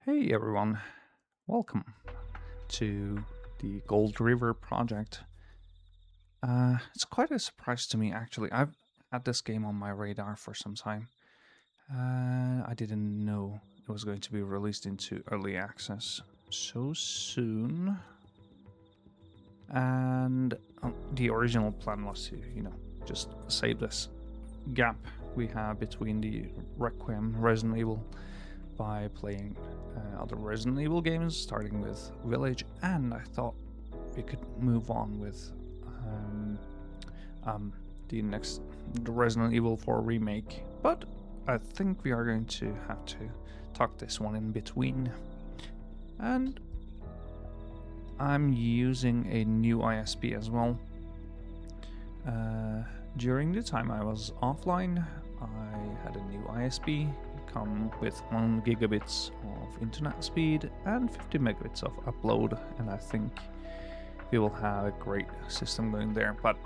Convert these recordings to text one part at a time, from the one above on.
Hey everyone, welcome to the Gold River project. It's quite a surprise to me actually. I've had this game on my radar for some time. I didn't know it was going to be released into early access so soon. And the original plan was to, just save this gap we have between the Requiem Resident Evil by playing other Resident Evil games, starting with Village, and I thought we could move on with um, um, the Resident Evil 4 remake. But I think we are going to have to tuck this one in between. And I'm using a new ISP as well. During the time I was offline, I had a new ISP come with 1 gigabits of internet speed and 50 megabits of upload, and I think we will have a great system going there. But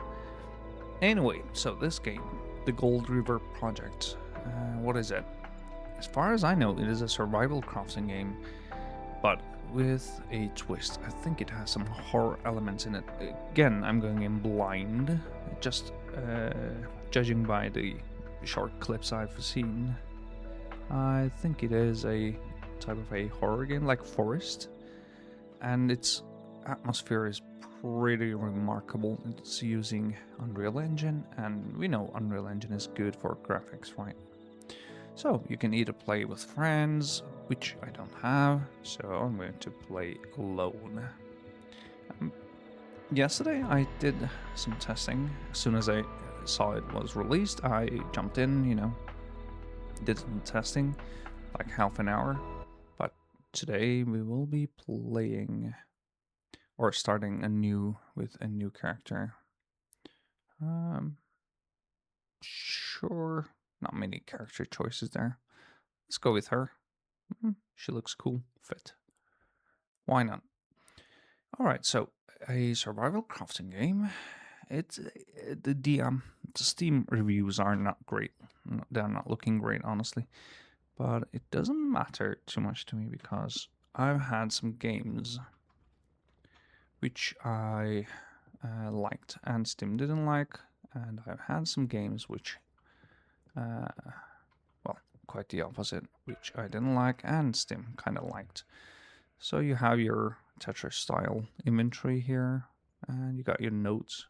anyway, so this game, the Gold River Project, what is it? As far as I know, it is a survival crafting game, but with a twist. I think it has some horror elements in it. Again, I'm going in blind, just judging by the short clips I've seen. I think it is a type of a horror game like Forest, and its atmosphere is pretty remarkable. It's using Unreal Engine, and we know Unreal Engine is good for graphics, right? So you can either play with friends, which I don't have, so I'm going to play alone. Um, Yesterday I did some testing. As soon as I saw it was released, I jumped in, did some testing, like half an hour. But today we will be playing or starting anew with a new character. Um, sure, not many character choices there. Let's go with her. She looks cool, fit. Why not? All right, so a survival crafting game. It's the Steam reviews are not great. They're not looking great, honestly. But it doesn't matter too much to me because I've had some games which I liked and Steam didn't like, and I've had some games which, uh, well, quite the opposite, which I didn't like and Steam kind of liked. So you have your Tetris style inventory here, and you got your notes.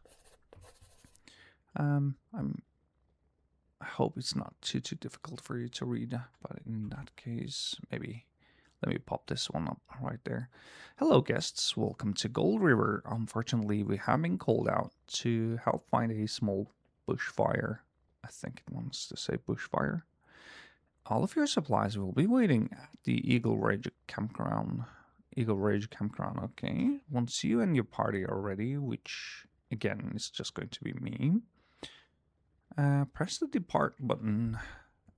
I hope it's not too difficult for you to read, but in that case, maybe let me pop this one up right there. Hello, guests. Welcome to Gold River. Unfortunately, we have been called out to help find a small bushfire. I think it wants to say bushfire. All of your supplies will be waiting at the Eagle Ridge campground. Eagle Ridge campground, okay. Once you and your party are ready, which again is just going to be me, press the depart button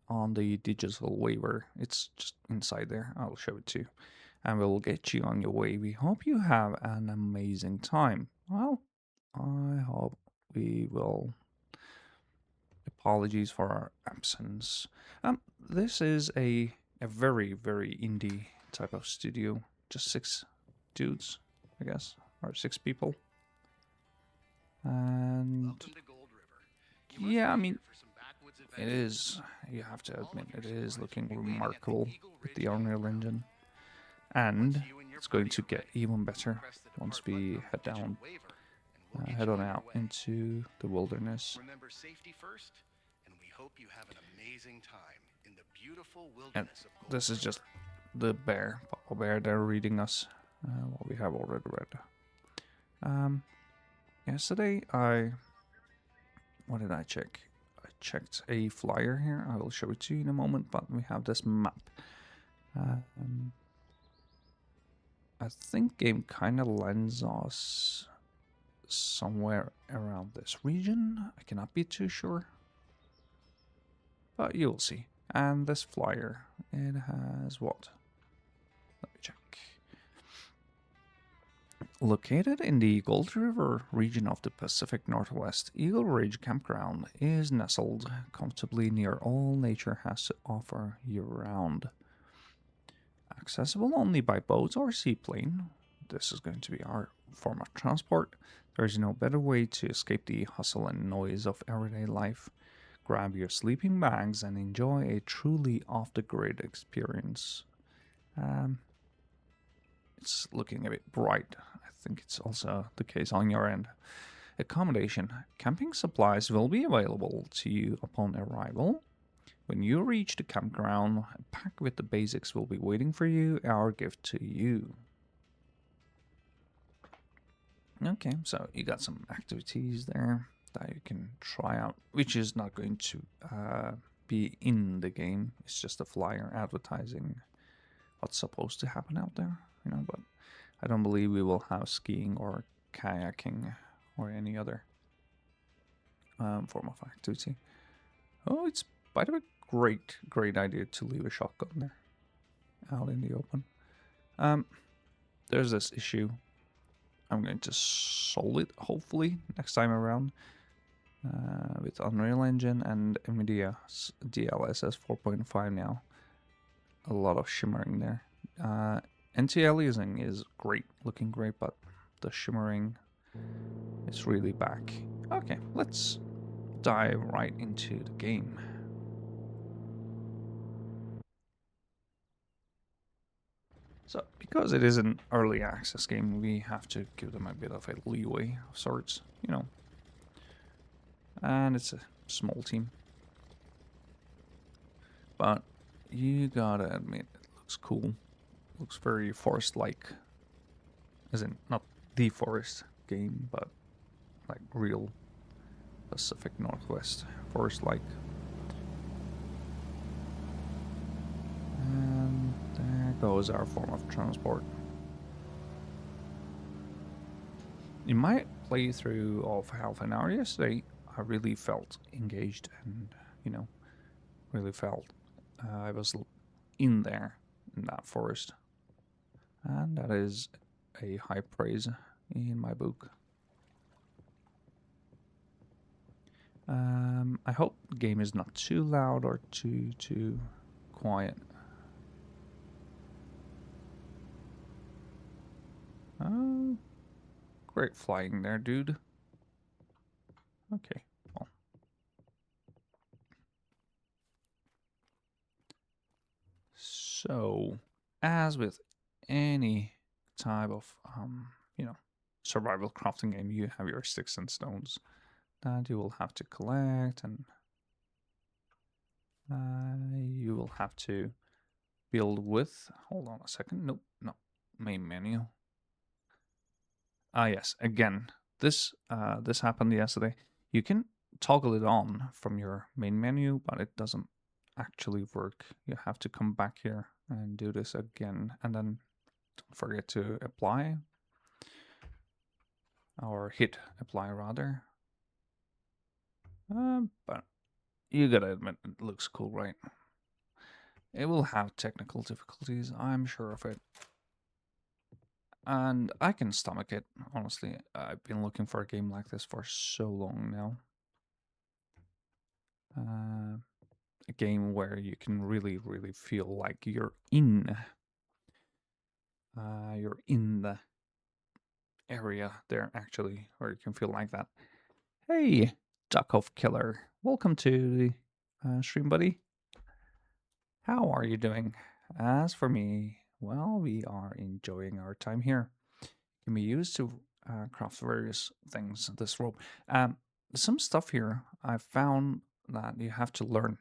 on the digital waiver. It's just inside there. I'll show it to you. And we'll get you on your way. We hope you have an amazing time. Well, I hope we will. Apologies for our absence. This is a very indie type of studio. Just 6 dudes, I guess, or 6 people. And yeah, I mean, it is. You have to admit, it is looking remarkable with the Unreal Engine, and it's going to get even better once we head on out into the wilderness. Remember safety first, and we hope you have an amazing time in the beautiful And wilderness of Gold this is River. just the bear, Papa Bear. They're reading us what we have already read. Um, Yesterday, what did I check? I checked a flyer here. I will show it to you in a moment. But we have this map. Um, I think game kind of lands us somewhere around this region. I cannot be too sure, but you'll see. And this flyer, it has what? Let me check. Located in the Gold River region of the Pacific Northwest, Eagle Ridge Campground is nestled comfortably near all nature has to offer year-round. accessible only by boat or seaplane. This is going to be our form of transport. There is no better way to escape the hustle and noise of everyday life. Grab your sleeping bags and enjoy a truly off-the-grid experience. It's looking a bit bright. I think it's also the case on your end. Accommodation. Camping supplies will be available to you upon arrival. When you reach the campground, a pack with the basics will be waiting for you, our gift to you. Okay, so you got some activities there that you can try out, which is not going to be in the game. It's just a flyer advertising what's supposed to happen out there, you know, but I don't believe we will have skiing or kayaking or any other form of activity. Oh, it's, by the way, great idea to leave a shotgun there out in the open. There's this issue. I'm going to solve it, hopefully, next time around. With Unreal Engine and NVIDIA's DLSS 4.5 now. A lot of shimmering there. Anti-aliasing is great, looking great, but the shimmering is really back. Okay, let's dive right into the game. So, because it is an early access game, we have to give them a bit of a leeway of sorts, you know. And it's a small team. But you gotta admit, it looks cool. Looks very forest-like. As in, not the forest game, but like real Pacific Northwest forest-like. And there goes our form of transport. In my playthrough of half an hour yesterday, I really felt engaged and, you know, really felt I was in there in that forest. And that is a high praise in my book. I hope the game is not too loud or too quiet. Oh, great flying there, dude. Okay, well. So, as with any type of, you know, survival crafting game, you have your sticks and stones that you will have to collect, and you will have to build with. Hold on a second. Nope, no. Main menu. Ah, yes. Again, this happened yesterday. You can toggle it on from your main menu, but it doesn't actually work. You have to come back here and do this again, and then don't forget to apply, or hit apply rather. But you gotta admit, it looks cool, right? It will have technical difficulties, I'm sure of it. And I can stomach it, honestly. I've been looking for a game like this for so long now. A game where you can really feel like you're in the area there, actually, where you can feel like that. Hey, Duckhoff Killer, welcome to the stream, buddy. How are you doing? As for me, well, we are enjoying our time here. It can be used to craft various things. This rope, some stuff here I found that you have to learn,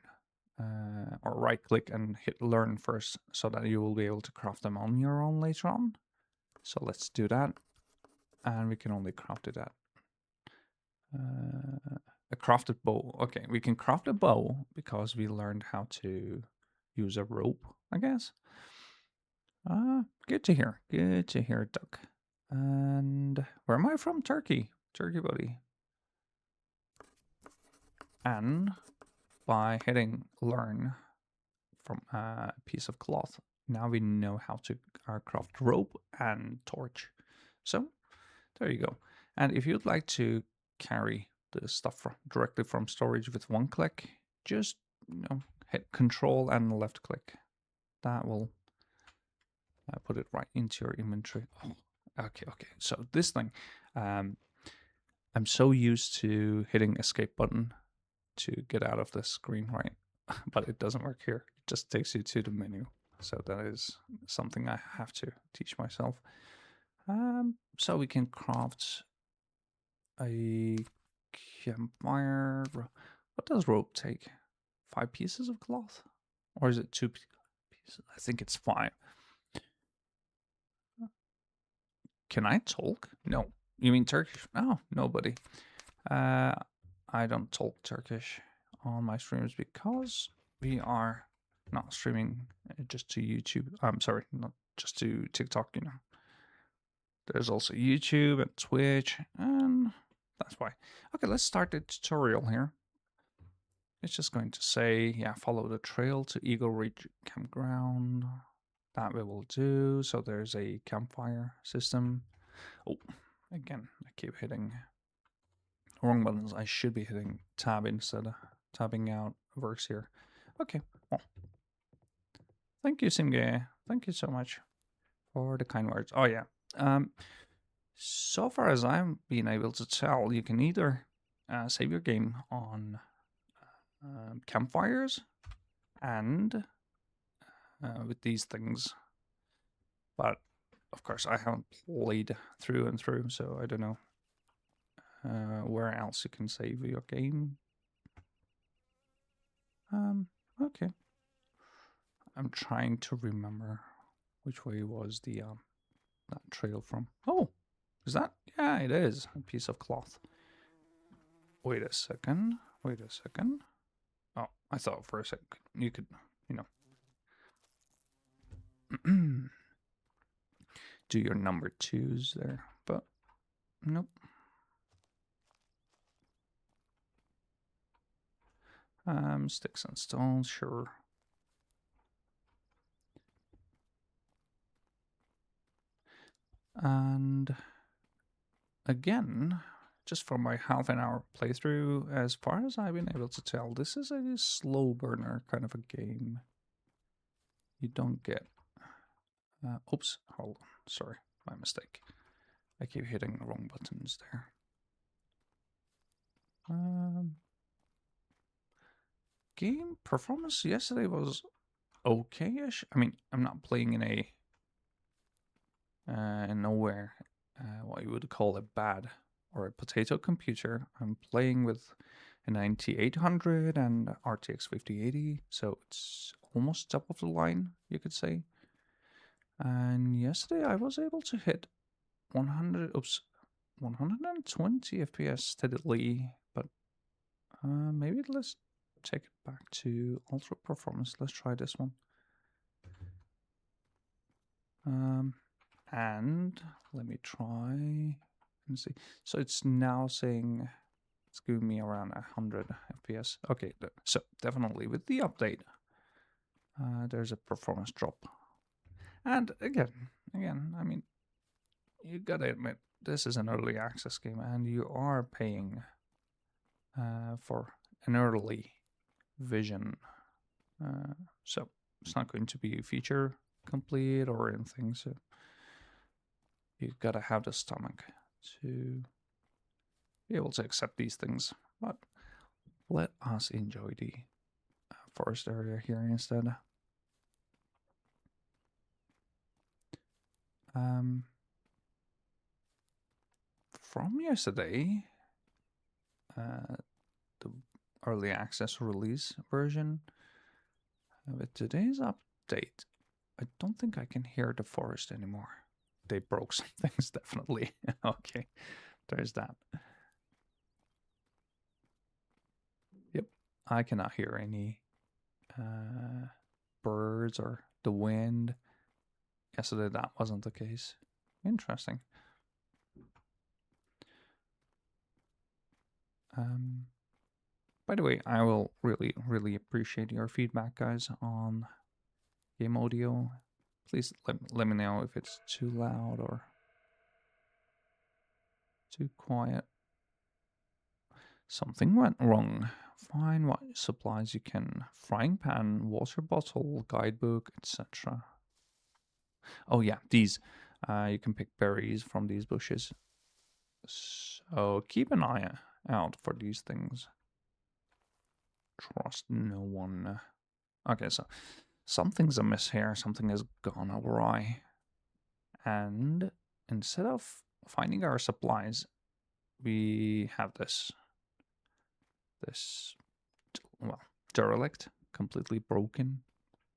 or right click and hit learn first, so that you will be able to craft them on your own later on. So let's do that, and we can only craft it at a crafted bow. Okay, we can craft a bow because we learned how to use a rope, I guess. Good to hear. Good to hear, Duck. And where am I from? Turkey. Turkey, buddy. And by hitting learn from a piece of cloth, now we know how to craft rope and torch. So there you go. And if you'd like to carry the stuff directly from storage with one click, just hit Control and left click. That will Put it right into your inventory. Oh, okay. So this thing, I'm so used to hitting escape button to get out of the screen, right? But it doesn't work here. It just takes you to the menu. So that is something I have to teach myself. So we can craft a campfire. What does rope take? 5 pieces of cloth? Or is it 2 pieces? I think it's 5. Can I talk? No. You mean Turkish? Oh, nobody. I don't talk Turkish on my streams because we are not streaming just to YouTube. I'm sorry, not just to TikTok, you know. There's also YouTube and Twitch, and that's why. Okay, let's start the tutorial here. It's just going to say, yeah, follow the trail to Eagle Ridge Campground. That we will do. So there's a campfire system. Oh, again, I keep hitting wrong buttons. I should be hitting tab instead. Tabbing out works here. Okay, well. Thank you, Simge. Thank you so much for the kind words. Oh, yeah. So far as I'm being able to tell, you can either save your game on campfires and with these things. But, of course, I haven't played through and through, so I don't know where else you can save your game. Okay. I'm trying to remember which way was the that trail from. Oh, is that? Yeah, it is. A piece of cloth. Wait a second. Oh, I thought for a second you could, you know, do your number 2s there, but nope. Sticks and stones, sure. And again, just from my half an hour playthrough, as far as I've been able to tell, this is a slow burner kind of a game. You don't get... oops, hold on, sorry, my mistake. I keep hitting the wrong buttons there. Game performance yesterday was okay-ish. I mean, I'm not playing in a nowhere what you would call a bad or a potato computer. I'm playing with a 9800 and RTX 5080, so it's almost top of the line, you could say. And yesterday I was able to hit 120 FPS steadily, but maybe let's take it back to ultra performance. Let's try this one. And let me try and see. So it's now saying it's giving me around 100 FPS. Okay, so definitely with the update, there's a performance drop. And again, I mean, you gotta admit, this is an early access game, and you are paying for an early vision. So it's not going to be feature complete or anything. So you've got to have the stomach to be able to accept these things. But let us enjoy the forest area here instead. From yesterday, the early access release version, with today's update, I don't think I can hear the forest anymore. They broke some things, definitely. Okay, there's that. Yep, I cannot hear any birds or the wind. Yesterday that wasn't the case. Interesting. By the way, I will really appreciate your feedback, guys, on game audio. Please let me know if it's too loud or too quiet. Something went wrong. Find what supplies you can. Frying pan, water bottle, guidebook, etc. Oh yeah, these. You can pick berries from these bushes. So keep an eye out for these things. Trust no one. Okay, so something's amiss here. Something has gone awry. And instead of finding our supplies, we have this, well, derelict, completely broken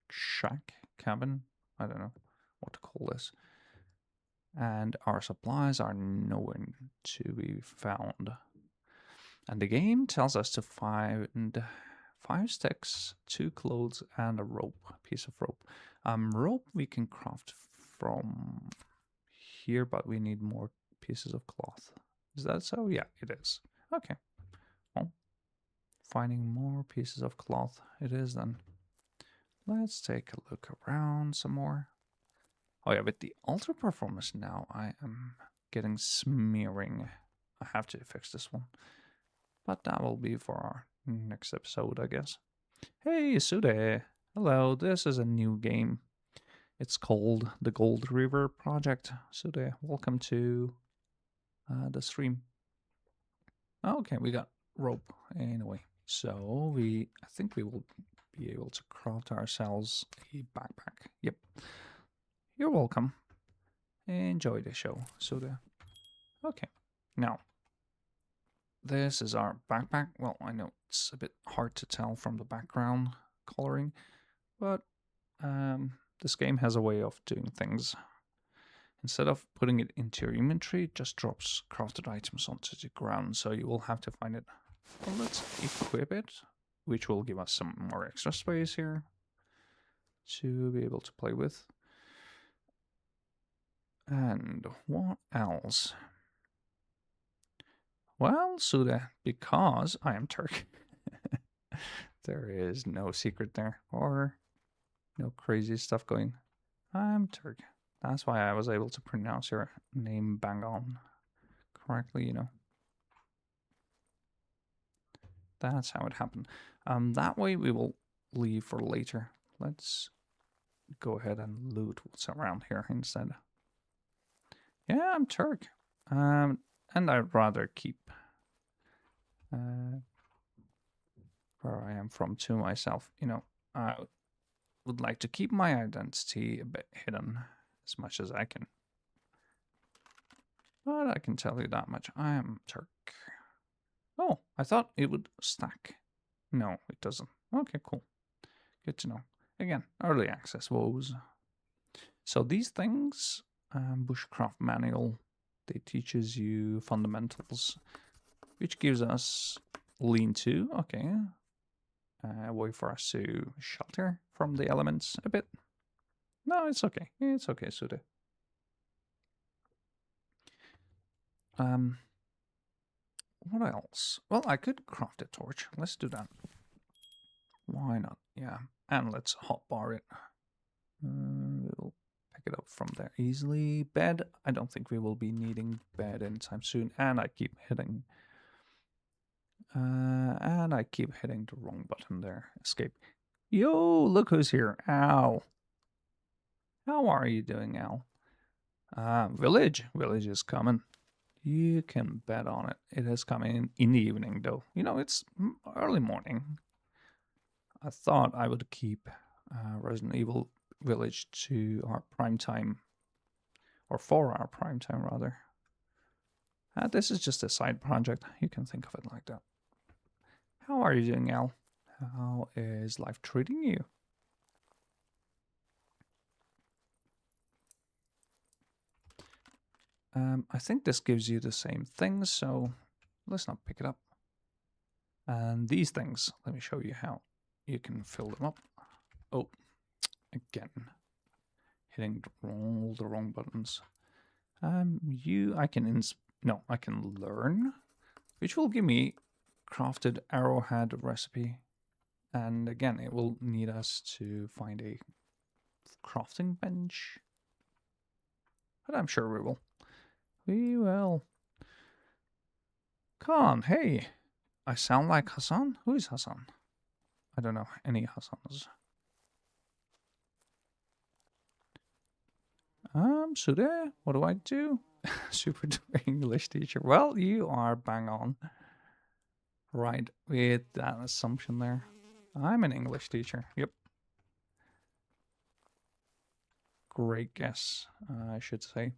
shack, cabin. I don't know what to call this. And our supplies are nowhere to be found. And the game tells us to find 5 sticks, 2 clothes, and a piece of rope. Rope we can craft from here, but we need more pieces of cloth. Is that so? Yeah, it is. Okay. Well, finding more pieces of cloth it is then. Let's take a look around some more. Oh yeah, with the ultra performance now, I am getting smearing. I have to fix this one. But that will be for our next episode, I guess. Hey, Sude. Hello, this is a new game. It's called the Gold River Project. Sude, welcome to the stream. Okay, we got rope anyway. So I think we will be able to craft ourselves a backpack. Yep. You're welcome. Enjoy the show, Sude. Okay, now this is our backpack. Well, I know it's a bit hard to tell from the background coloring, but this game has a way of doing things. Instead of putting it into your inventory, it just drops crafted items onto the ground, so you will have to find it. Well, let's equip it, which will give us some more extra space here to be able to play with. And what else? Well, Suda, because I am Turk. There is no secret there, or no crazy stuff going. I'm Turk. That's why I was able to pronounce your name bang on correctly, you know. That's how it happened. That way we will leave for later. Let's go ahead and loot what's around here instead. Yeah, I'm Turk. And I'd rather keep where I am from to myself. You know, I would like to keep my identity a bit hidden as much as I can. But I can tell you that much. I am Turk. Oh, I thought it would stack. No, it doesn't. Okay, cool. Good to know. Again, early access woes. So these things, Bushcraft Manual, they teaches you fundamentals, which gives us lean-to. Okay, a way for us to shelter from the elements a bit. No, it's okay. It's okay, Sude. What else? Well, I could craft a torch. Let's do that. Why not? Yeah, and let's hotbar it. We'll pick it up from there easily. Bed. I don't think we will be needing bed anytime soon. And I keep hitting. The wrong button there. Escape. Yo, look who's here. Al. How are you doing, Al? Village. Village is coming. You can bet on it. It is coming in the evening, though. You know, it's early morning. I thought I would keep Resident Evil Village to our prime time, or for our prime time, rather. This is just a side project. You can think of it like that. How are you doing, Al? How is life treating you? I think this gives you the same thing, so let's not pick it up. And these things, let me show you how you can fill them up. Oh, again, hitting all the wrong buttons. I can learn, which will give me crafted arrowhead recipe. And again, it will need us to find a crafting bench. But I'm sure we will. We will. Khan, hey. I sound like Hassan? Who is Hassan? I don't know any Hassans. Sude, what do I do? Super duper English teacher. Well, you are bang on. Right, with that assumption there. I'm an English teacher. Yep. Great guess, I should say.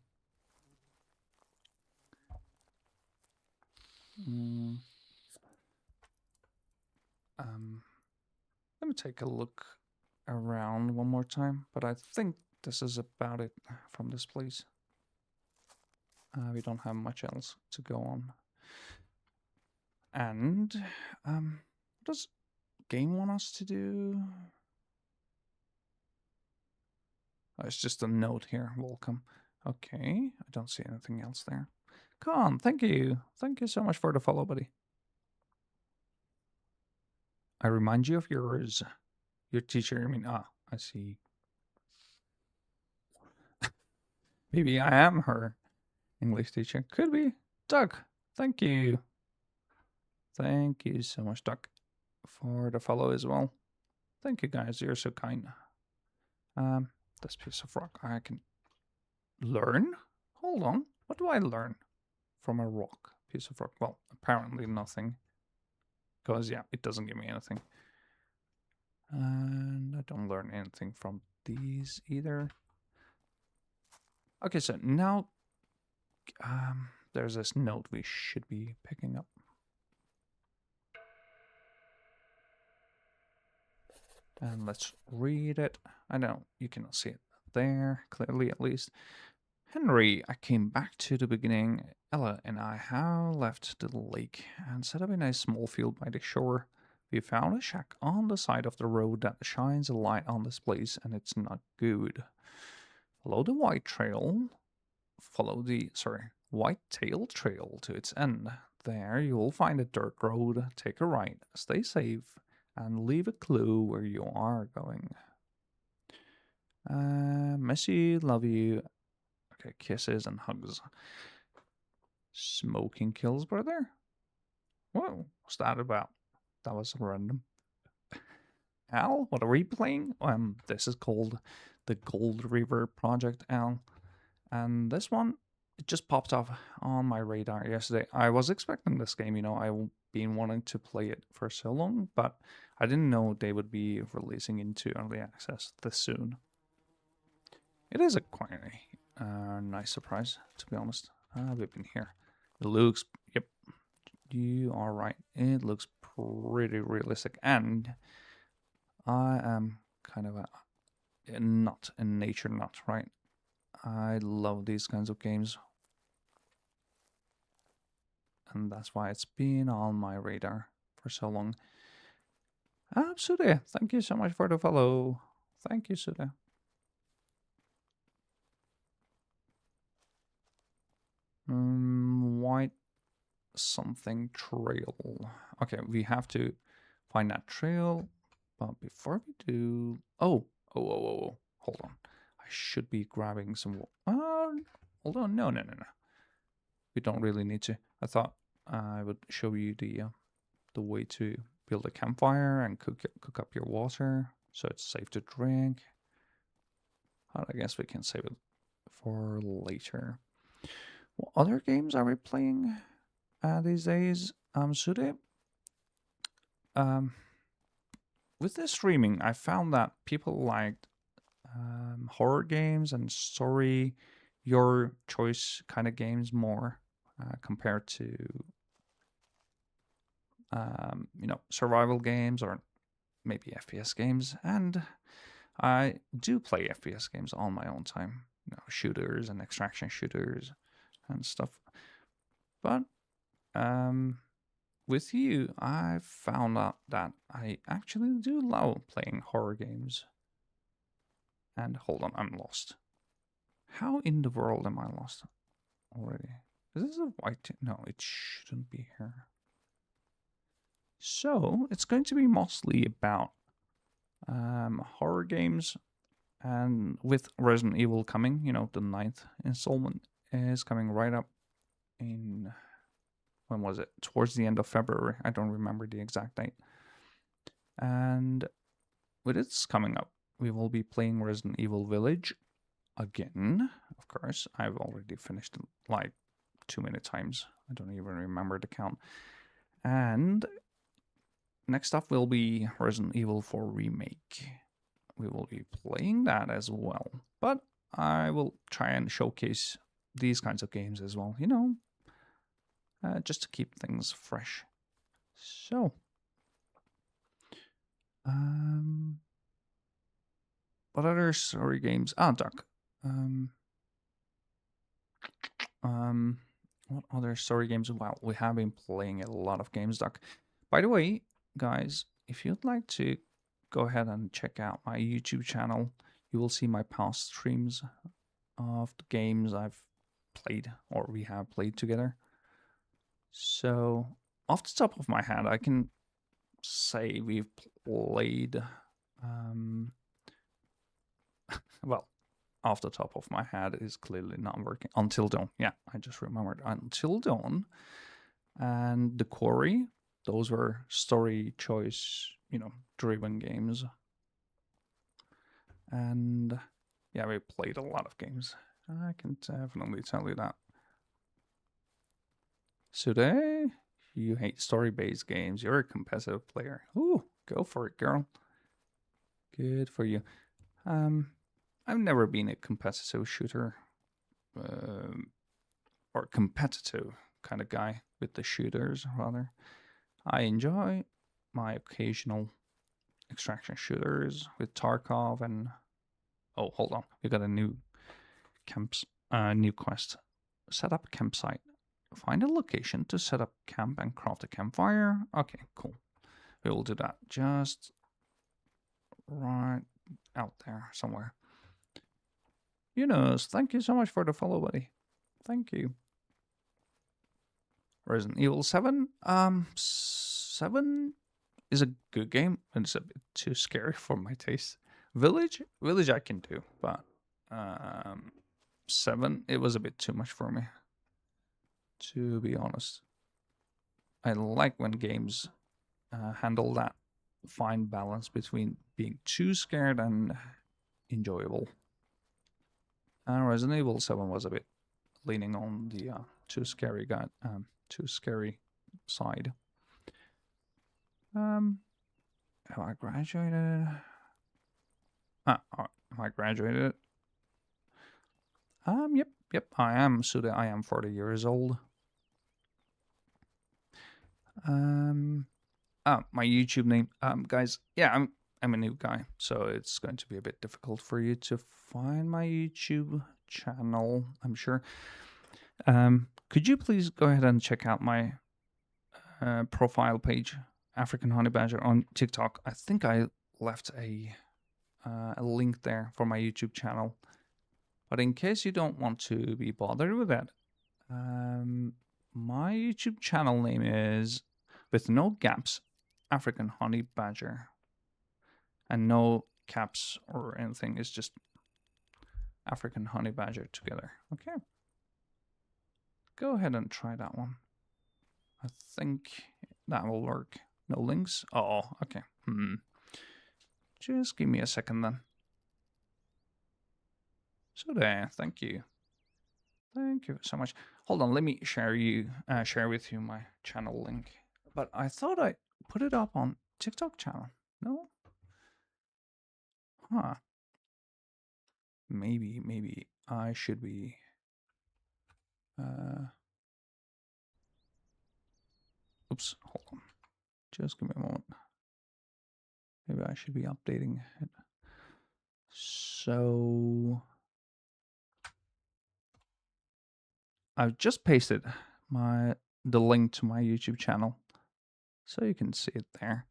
Let me take a look around one more time, but I think this is about it from this place. We don't have much else to go on. And what does game want us to do? Oh, it's just a note here. Welcome. Okay, I don't see anything else there. Con, thank you. Thank you so much for the follow, buddy. I remind you of yours. Your teacher, I mean, I see. Maybe I am her English teacher. Could be. Doug, thank you. Thank you so much, Doug, for the follow as well. Thank you, guys. You're so kind. This piece of rock I can learn? Hold on. What do I learn from a rock? Piece of rock. Well, apparently nothing. Because, yeah, it doesn't give me anything. And I don't learn anything from these either. Okay, so now there's this note we should be picking up. And let's read it. I know you cannot see it there, clearly at least. Henry, I came back to the beginning. Ella and I have left the lake and set up in a small field by the shore. We found a shack on the side of the road that shines a light on this place, and it's not good. Follow the white trail. Follow the, white-tail trail to its end. There you will find a dirt road. Take a right. Stay safe. And leave a clue where you are going. Miss you, love you. Okay, kisses and hugs. Smoking kills, brother? Whoa, what's that about? That was random. Al, what are we playing? This is called the Gold River Project, Al. And this one, it just popped up on my radar yesterday. I was expecting this game, you know, I've been wanting to play it for so long, but I didn't know they would be releasing into early access this soon. It is a quite a nice surprise, to be honest. We've been here. It looks, yep, you are right. It looks pretty realistic, and I am kind of a nut, a nature nut, right? I love these kinds of games. And that's why it's been on my radar for so long. Sude, thank you so much for the follow. Thank you, Sude. White something trail. Okay, we have to find that trail. But before we do... Oh. Hold on. I should be grabbing some... hold on. No. We don't really need to. I thought I would show you the way to build a campfire and cook up your water so it's safe to drink. I guess we can save it for later. What other games are we playing these days? Sude? With this streaming, I found that people liked horror games and story, your choice kind of games more compared to survival games or maybe FPS games. And I do play FPS games on my own time, shooters and extraction shooters and stuff. But with you, I found out that I actually do love playing horror games. And hold on, I'm lost. How in the world am I lost already? Is this a white? No, it shouldn't be here. So it's going to be mostly about horror games, and with Resident Evil coming, the 9th installment is coming right up in, when was it? Towards the end of February. I don't remember the exact date. And with its coming up, we will be playing Resident Evil Village. again. Of course, I've already finished it like too many times. I don't even remember the count. And next up will be Resident Evil 4 Remake. We will be playing that as well. But I will try and showcase these kinds of games as well, you know, just to keep things fresh. So, what other story games? Ah, Duck. What other story games? Well, we have been playing a lot of games, Duck. By the way, guys, if you'd like to go ahead and check out my YouTube channel, you will see my past streams of the games I've played or we have played together. So, off the top of my head, I can say we've played. Well, off the top of my head is clearly not working. Until Dawn. Yeah, I just remembered. Until Dawn and The Quarry. Those were story choice, you know, driven games. And yeah, we played a lot of games. I can definitely tell you that. Today, you hate story-based games. You're a competitive player. Ooh, go for it, girl. Good for you. I've never been a competitive shooter or competitive kind of guy with the shooters, rather. I enjoy my occasional extraction shooters with Tarkov and... Oh, hold on. We got a new new quest. Set up a campsite. Find a location to set up camp and craft a campfire. Okay, cool. We will do that just right out there somewhere. Yunus, thank you so much for the follow, buddy. Thank you. Resident Evil 7. 7 is a good game, and it's a bit too scary for my taste. Village I can do, but 7, it was a bit too much for me, to be honest. I like when games handle that fine balance between being too scared and enjoyable. And Resident Evil 7 was a bit leaning on the too scary side. Have I graduated? Am I graduated? Yep, I am. So I am 40 years old. My YouTube name, guys. Yeah, I'm a new guy, so it's going to be a bit difficult for you to find my YouTube channel, I'm sure. Could you please go ahead and check out my profile page, African Honey Badger, on TikTok? I think I left a link there for my YouTube channel. But in case you don't want to be bothered with that, my YouTube channel name is, with no gaps, African Honey Badger. And no caps or anything. It's just African Honey Badger together. Okay. Go ahead and try that one. I think that will work. No links? Oh, okay. Just give me a second then. So there, thank you. Thank you so much. Hold on, let me share with you my channel link. But I thought I put it up on TikTok channel. No? Huh. Maybe I should be oops, hold on. Just give me a moment. Maybe I should be updating it. So I've just pasted the link to my YouTube channel, so you can see it there.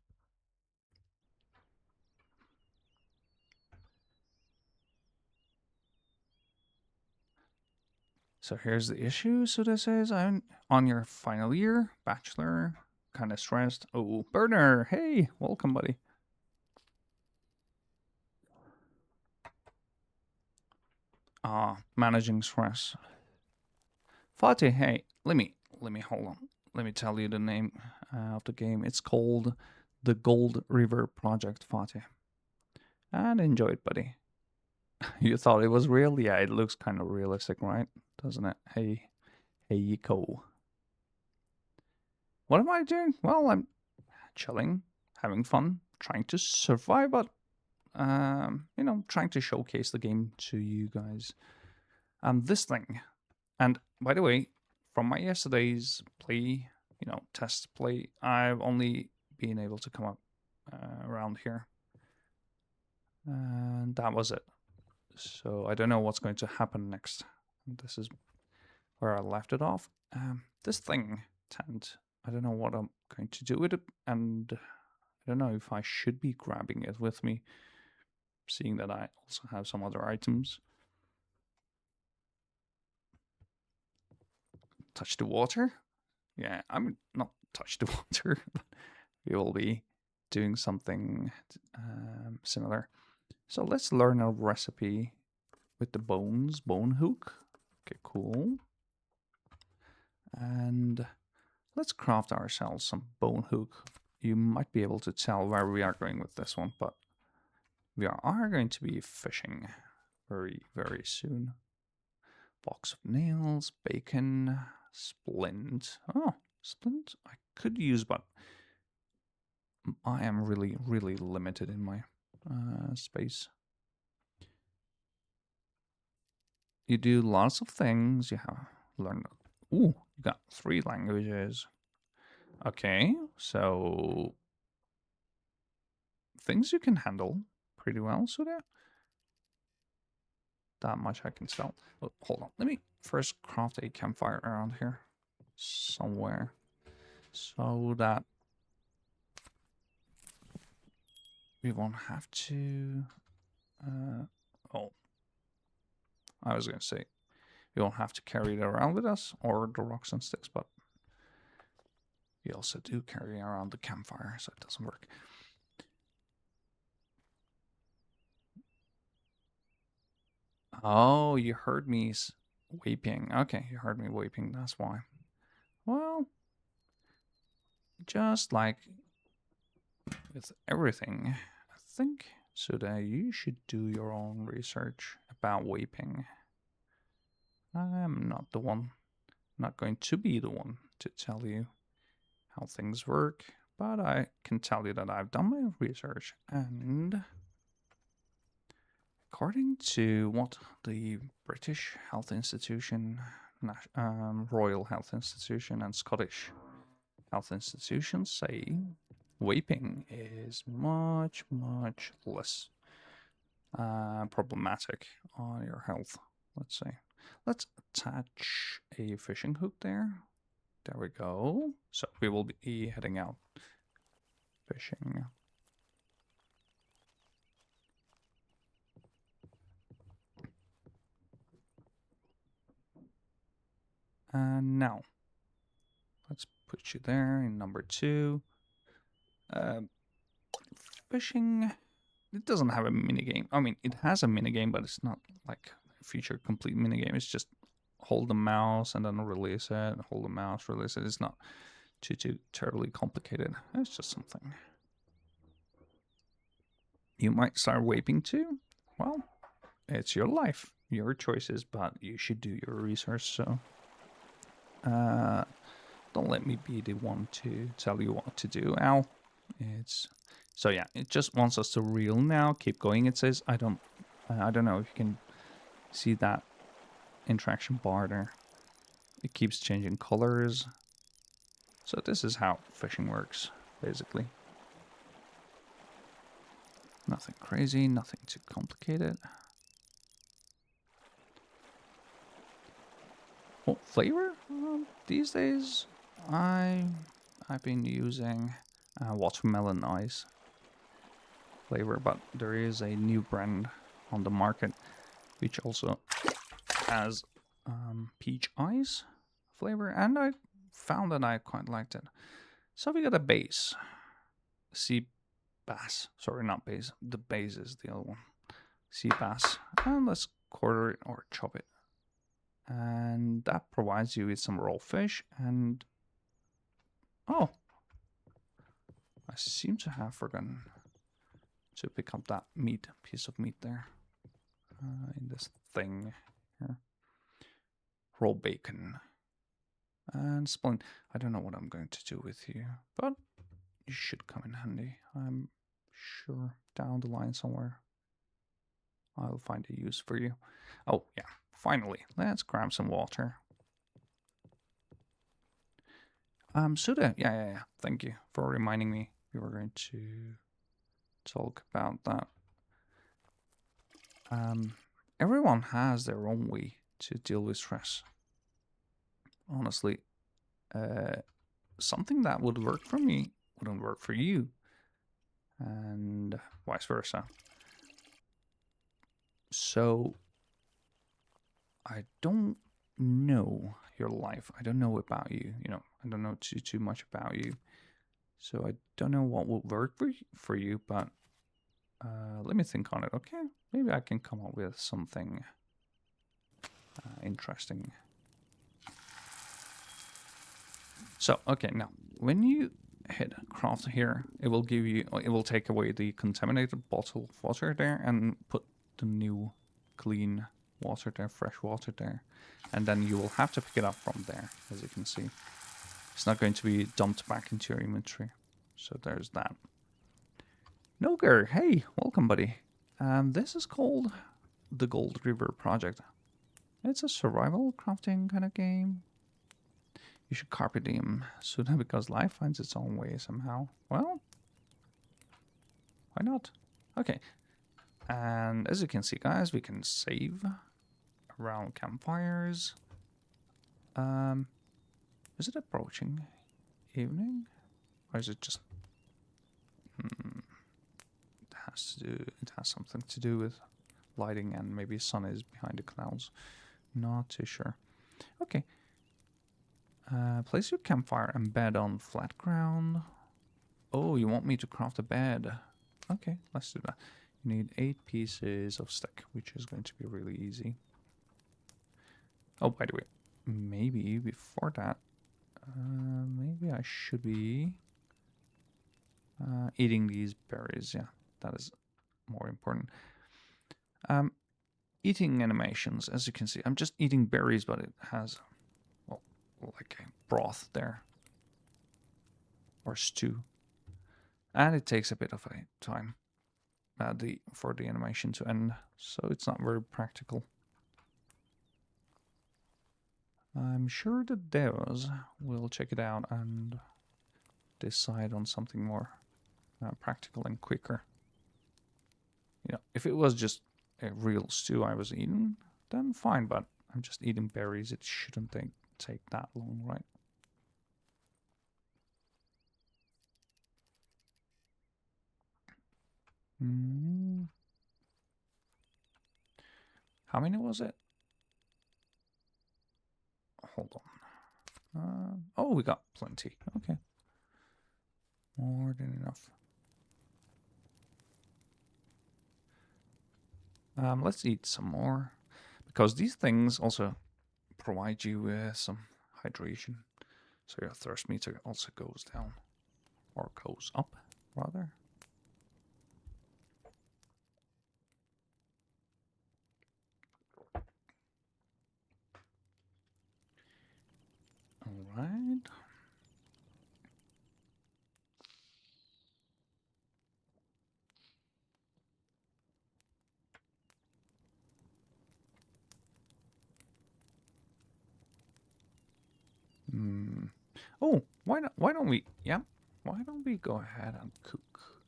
So here's the issue. So this is, I'm on your final year, bachelor, kind of stressed. Oh, Burner, hey, welcome, buddy. Managing stress. Fatih, hey, let me hold on. Let me tell you the name of the game. It's called The Gold River Project, Fatih. And enjoy it, buddy. You thought it was real? Yeah, it looks kind of realistic, right? Doesn't it? Hey, Yiko. What am I doing? Well, I'm chilling, having fun, trying to survive, but you know, trying to showcase the game to you guys. This thing. And by the way, from my yesterday's play, you know, test play, I've only been able to come up around here. And that was it. So I don't know what's going to happen next. This is where I left it off. This thing, tent, I don't know what I'm going to do with it, and I don't know if I should be grabbing it with me, seeing that I also have some other items. Touch the water? Yeah, I'm not touch the water. We will be doing something similar. So let's learn a recipe with the bones, bone hook. Okay, cool. And let's craft ourselves some bone hook. You might be able to tell where we are going with this one, but we are going to be fishing very, very soon. Box of nails, bacon, splint. Oh, splint I could use, but I am really, really limited in my space. You do lots of things. You have learned. Ooh, you got 3 languages. Okay, so things you can handle pretty well, so that much I can sell. Oh, hold on, let me first craft a campfire around here somewhere so that we won't have to oh, I was gonna say we won't have to carry it around with us or the rocks and sticks, but we also do carry around the campfire, so it doesn't work. Oh, you heard me weeping. Okay, you heard me weeping, that's why. Well, just like with everything, I think, Suda, you should do your own research about weeping. I am not the one, not going to be the one to tell you how things work, but I can tell you that I've done my research, and according to what the British Health Institution, Royal Health Institution, and Scottish Health Institutions say, vaping is much, much less problematic on your health, let's say. Let's attach a fishing hook there. There we go. So we will be heading out fishing. And now, let's put you there in number 2. Fishing, it doesn't have a minigame. I mean, it has a minigame, but it's not like a feature complete minigame. It's just hold the mouse and then release it, hold the mouse, release it. It's not too terribly complicated. It's just something. You might start vaping too. Well, it's your life, your choices, but you should do your research. So don't let me be the one to tell you what to do, Al. It's so yeah, it just wants us to reel now. Keep going, it says. I don't know if you can see that interaction bar there. It keeps changing colors. So this is how fishing works, basically. Nothing crazy, nothing too complicated. Well, flavor? These days, I've been using watermelon ice flavor, but there is a new brand on the market which also has peach ice flavor, and I found that I quite liked it. So we got a base, sea bass. Sorry, not base. The base is the other one. Sea bass, and let's quarter it or chop it, and that provides you with some raw fish. And oh, I seem to have forgotten to pick up that piece of meat there. in this thing here. Raw bacon. And splint. I don't know what I'm going to do with you, but you should come in handy. I'm sure down the line somewhere I'll find a use for you. Oh, yeah. Finally, let's grab some water. Suda. Yeah. Thank you for reminding me. We were going to talk about that. Everyone has their own way to deal with stress. Honestly, something that would work for me wouldn't work for you, and vice versa. So, I don't know your life. I don't know about you. You know, I don't know too much about you. So I don't know what will work for you, but let me think on it, okay? Maybe I can come up with something interesting. So, okay, now, when you hit craft here, it will give you, it will take away the contaminated bottle of water there and put the new clean water there, fresh water there. And then you will have to pick it up from there, as you can see. It's not going to be dumped back into your inventory. So there's that. Noger, hey, welcome, buddy. This is called the Gold River Project. It's a survival crafting kind of game. You should carpe diem sooner because life finds its own way somehow. Well, why not? Okay. And as you can see, guys, we can save around campfires. Is it approaching evening? Or is it just... It has something to do with lighting, and maybe sun is behind the clouds. Not too sure. Okay. Place your campfire and bed on flat ground. Oh, you want me to craft a bed? Okay, let's do that. You need 8 pieces of stick, which is going to be really easy. Oh, by the way, maybe before that, maybe I should be eating these berries. Yeah, that is more important. Eating animations, as you can see, I'm just eating berries, but it has, well, like a broth there, or stew, and it takes a bit of a time for the animation to end, so it's not very practical. I'm sure the devs will check it out and decide on something more practical and quicker. You know, if it was just a real stew I was eating, then fine, but I'm just eating berries. It shouldn't take that long, right? How many was it? Hold on. Oh, we got plenty. Okay. More than enough. Let's eat some more, because these things also provide you with some hydration, so your thirst meter also goes down, or goes up, rather. All right. Oh, why don't we? Yeah, why don't we go ahead and cook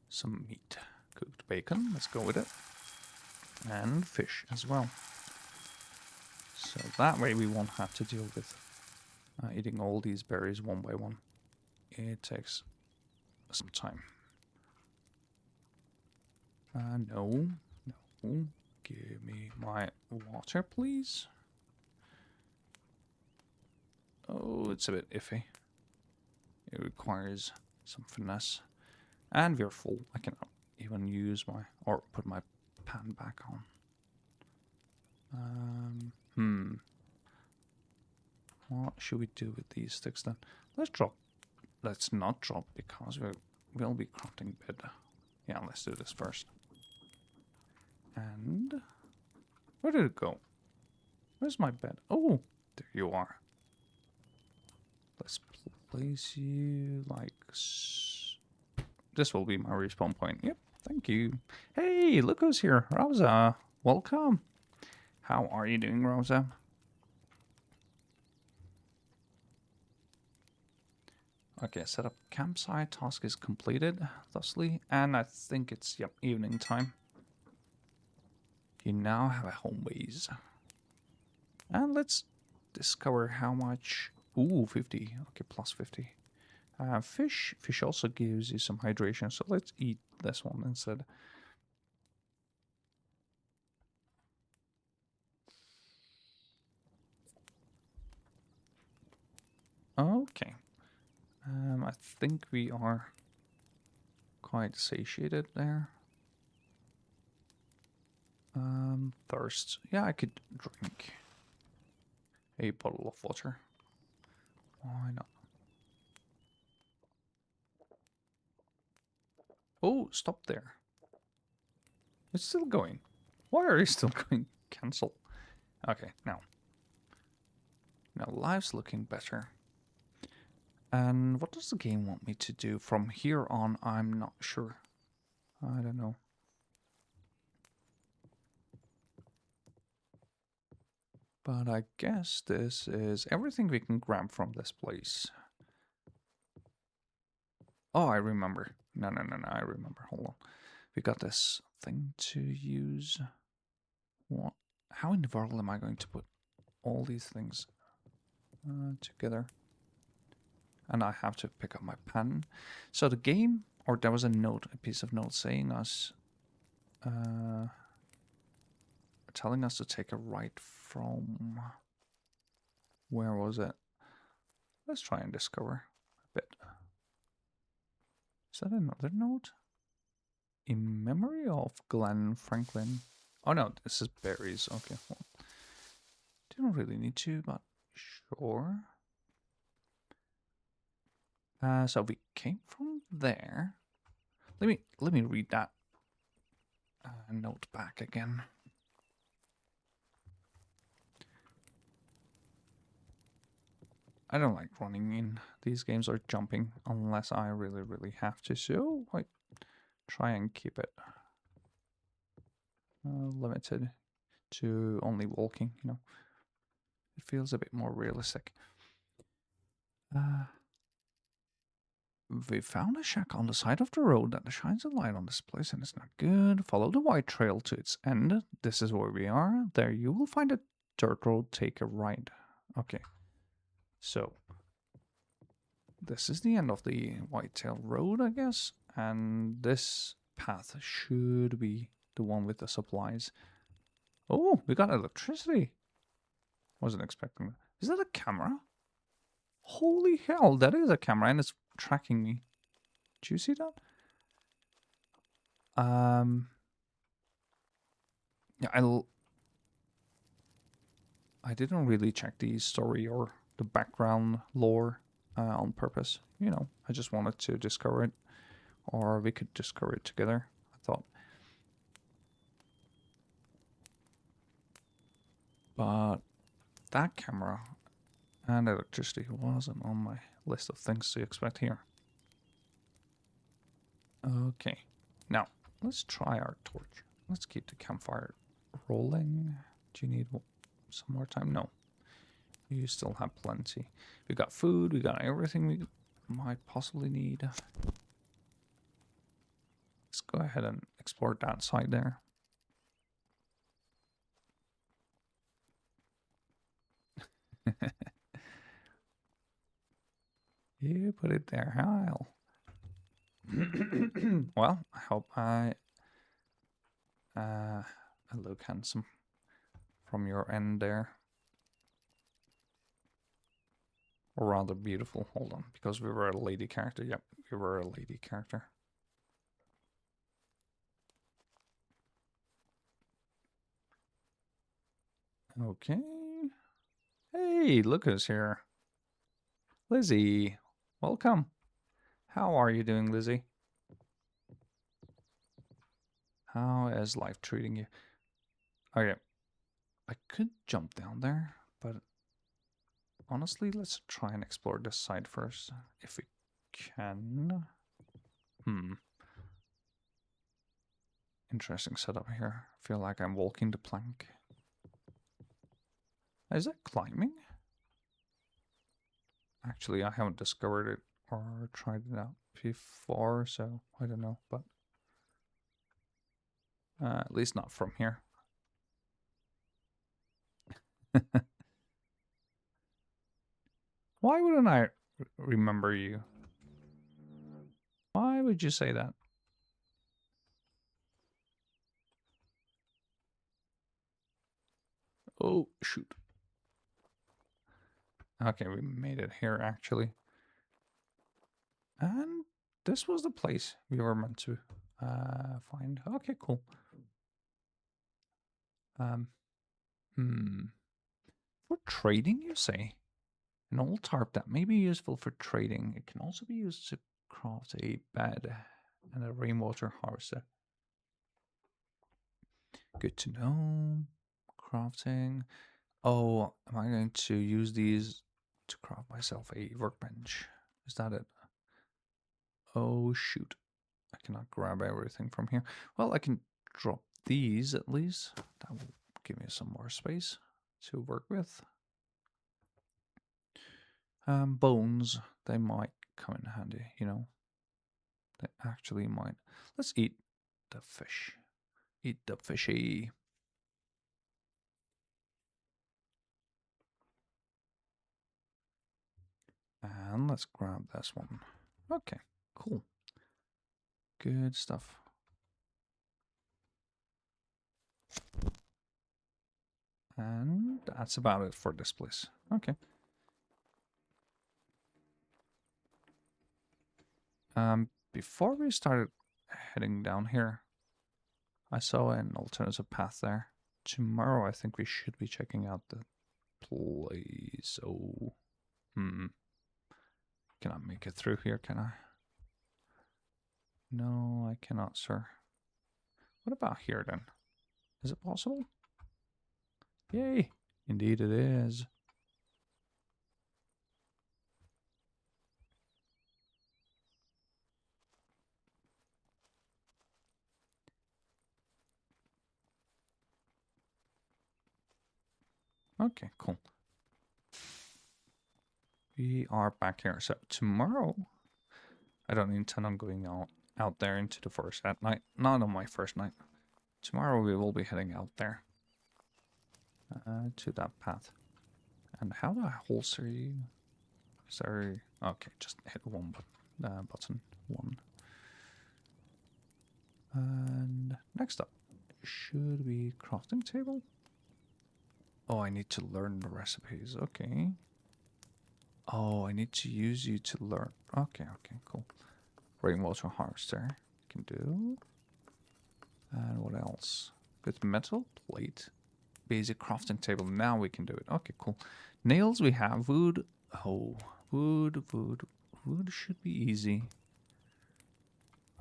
some meat? Cooked bacon. Let's go with it, and fish as well. So that way we won't have to deal with eating all these berries one by one. It takes some time. No. Give me my water, please. Oh, it's a bit iffy. It requires some finesse. And we're full. I cannot even use my... or put my pan back on. What should we do with these sticks then? Let's not drop, because we'll be crafting bed. Yeah, let's do this first. And Where did it go? Where's my bed? Oh, there you are. Let's place you like... This will be my respawn point. Yep, thank you. Hey, look who's here. Rosa, welcome. How are you doing, Rosa? Okay, set up campsite. Task is completed, thusly. And I think it's, yep, evening time. You now have a home base. And let's discover how much... Ooh, 50. Okay, plus 50. Fish. Fish also gives you some hydration, so let's eat this one instead. Okay. I think we are quite satiated there. Thirst. Yeah, I could drink a bottle of water. Why not? Oh, stop there. It's still going. Why are you still going? Cancel. Okay, now. Now life's looking better. And what does the game want me to do from here on? I'm not sure. I don't know. But I guess this is everything we can grab from this place. Oh, I remember. No, I remember. Hold on. We got this thing to use. What? How in the world am I going to put all these things together? And I have to pick up my pen. So the game, or there was a note, a piece of note saying us, telling us to take a right from, where was it? Let's try and discover a bit. Is that another note? In memory of Glenn Franklin. Oh no, this is berries. Okay, well, didn't really need to, but sure. So we came from there. Let me read that note back again. I don't like running in these games or jumping unless I really have to. So I try and keep it limited to only walking. You know, it feels a bit more realistic. We found a shack on the side of the road that shines a light on this place and it's not good. Follow the white trail to its end. This is where we are. There you will find a dirt road. Take a right. Okay. So, this is the end of the Whitetail Road, I guess. And this path should be the one with the supplies. Oh, we got electricity. Wasn't expecting that. Is that a camera? Holy hell, that is a camera and it's tracking me. Did you see that? Yeah, I didn't really check the story or the background lore on purpose. You know, I just wanted to discover it, or we could discover it together, I thought. But that camera and electricity wasn't on my list of things to expect here. Okay, now let's try our torch. Let's keep the campfire rolling. Do you need some more time? No. You still have plenty. We got food, we got everything we might possibly need. Let's go ahead and explore that side there. You put it there, Hal. Well, I hope I look handsome from your end there. Or rather beautiful. Hold on, because we were a lady character. Yep, we were a lady character. Okay. Hey, look who's here. Lizzie, welcome. How are you doing, Lizzie? How is life treating you? Okay. I could jump down there, but honestly, let's try and explore this side first, if we can. Interesting setup here. I feel like I'm walking the plank. Is that climbing? Actually, I haven't discovered it or tried it out before, so I don't know, but at least not from here. Why wouldn't I remember you? Why would you say that? Oh, shoot. Okay, we made it here, actually. And this was the place we were meant to find. Okay, cool. For trading, you say? An old tarp that may be useful for trading. It can also be used to craft a bed and a rainwater harvester. Good to know. Crafting. Oh, am I going to use these to craft myself a workbench? Is that it? Oh, shoot. I cannot grab everything from here. Well, I can drop these at least. That will give me some more space to work with. Bones, they might come in handy, you know. They actually might. Let's eat the fish. Eat the fishy. And let's grab this one. Okay, cool. Good stuff. And that's about it for this place. Okay. Before we started heading down here, I saw an alternative path there. Tomorrow, I think we should be checking out the place. Oh, Cannot make it through here, can I? No, I cannot, sir. What about here, then? Is it possible? Yay! Indeed it is. Okay, cool. We are back here. So tomorrow, I don't intend on going out there into the forest at night. Not on my first night. Tomorrow we will be heading out there. To that path. And how do I holster you? Sorry. Okay, just hit one button. One. And next up should be crafting table. Oh, I need to learn the recipes. Okay. Oh, I need to use you to learn. Okay, cool. Rainwater harvester can do. And what else? Good metal plate. Basic crafting table. Now we can do it. Okay, cool. Nails we have. Wood. Oh, wood. Wood should be easy.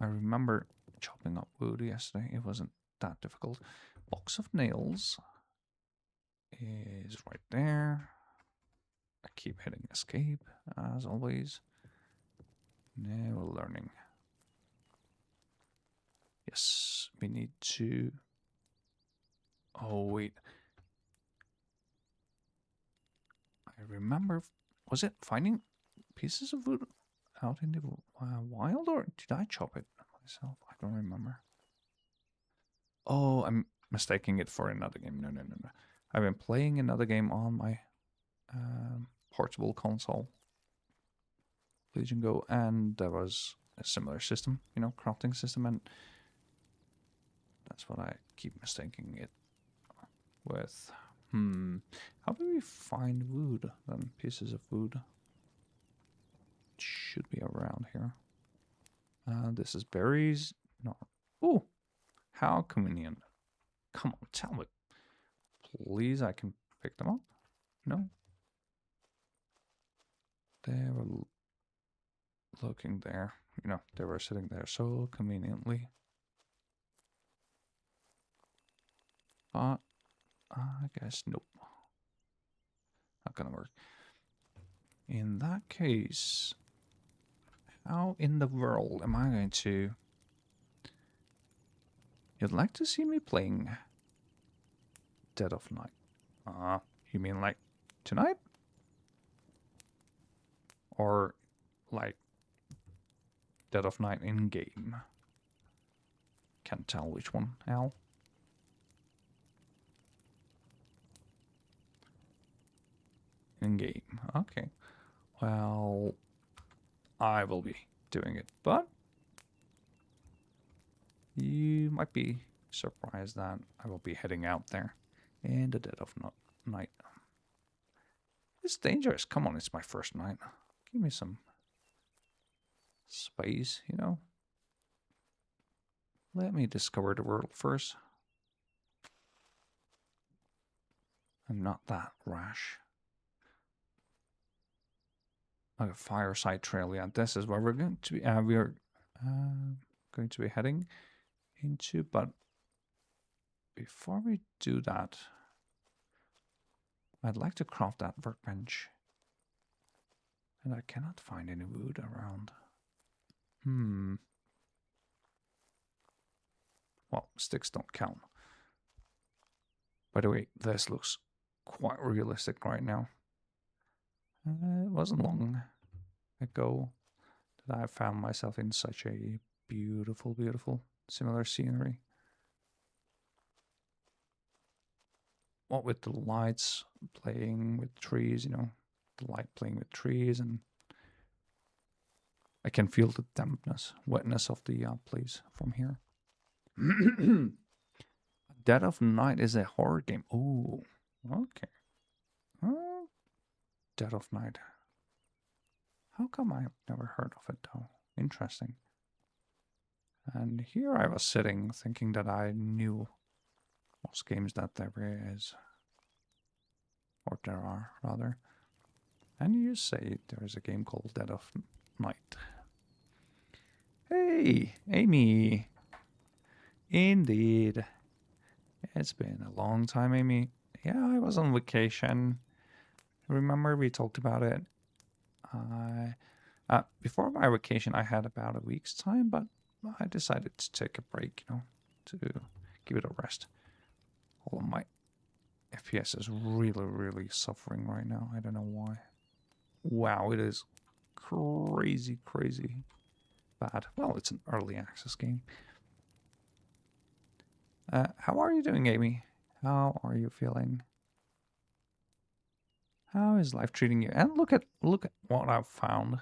I remember chopping up wood yesterday. It wasn't that difficult. Box of nails is right there. I keep hitting escape, as always. Now we're learning. Yes, we need to... Oh, wait. I remember... Was it finding pieces of wood out in the wild, or did I chop it myself? I don't remember. Oh, I'm mistaking it for another game. No. I've been playing another game on my portable console, Legion Go, and there was a similar system, you know, crafting system, and that's what I keep mistaking it with. How do we find wood then? Pieces of wood. It should be around here. This is berries. No. Oh, how convenient. Come on, tell me. Please, I can pick them up. No. They were looking there. You know, they were sitting there so conveniently. But I guess nope. Not gonna work. In that case, how in the world am I going to... You'd like to see me playing Dead of Night? You mean like tonight? Or like Dead of Night in game? Can't tell which one, Al. In game, okay. Well, I will be doing it, but you might be surprised that I will be heading out there in the dead of night. It's dangerous. Come on, it's my first night. Give me some space, you know? Let me discover the world first. I'm not that rash. Okay, Fireside Trail. Yeah, this is where we're going to be. We are going to be heading into. But before we do that, I'd like to craft that workbench, and I cannot find any wood around. Well, sticks don't count. By the way, this looks quite realistic right now. It wasn't long ago that I found myself in such a beautiful, beautiful, similar scenery. What with the lights playing with trees, you know, the light playing with trees, and I can feel the dampness, wetness of the place from here. Dead of Night is a horror game. Oh, okay. Dead of Night. How come I've never heard of it though? Interesting. And here I was sitting thinking that I knew most games that there is. Or there are, rather. And you say there is a game called Dead of Night. Hey, Amy. Indeed. It's been a long time, Amy. Yeah, I was on vacation. Remember we talked about it? Before my vacation, I had about a week's time, but I decided to take a break, you know, to give it a rest. All of my FPS is really, really suffering right now. I don't know why. Wow, it is crazy, crazy bad. Well, it's an early access game. How are you doing, Amy? How are you feeling? How is life treating you? And look at what I've found.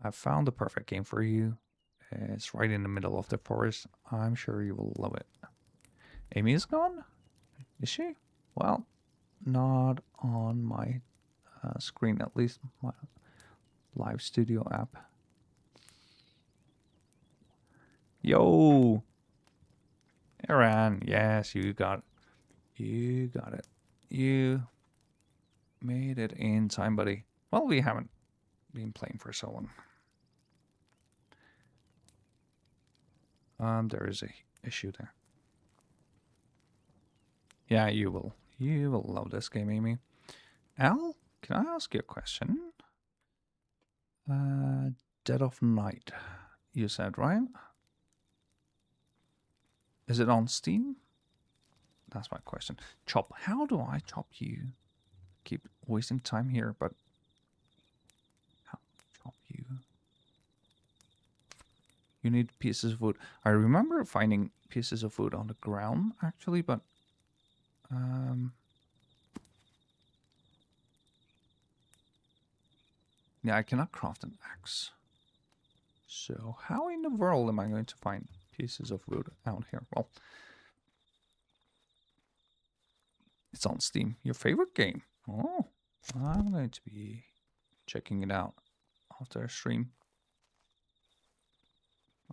I've found the perfect game for you. It's right in the middle of the forest. I'm sure you will love it. Amy is gone? Is she? Well, not on my screen, at least my live studio app. Yo! Aaron, yes, you got it. You got it. You made it in time, buddy. Well, we haven't been playing for so long. There is a issue there. Yeah, you will love this game, Amy. Al, can I ask you a question? Dead of Night, you said, right? Is it on Steam? That's my question. Chop. How do I chop you? Keep wasting time here, but how chop you? You need pieces of wood. I remember finding pieces of wood on the ground, actually, but yeah, I cannot craft an axe. So how in the world am I going to find pieces of wood out here? Well, it's on Steam. Your favorite game? Oh, I'm going to be checking it out after a stream.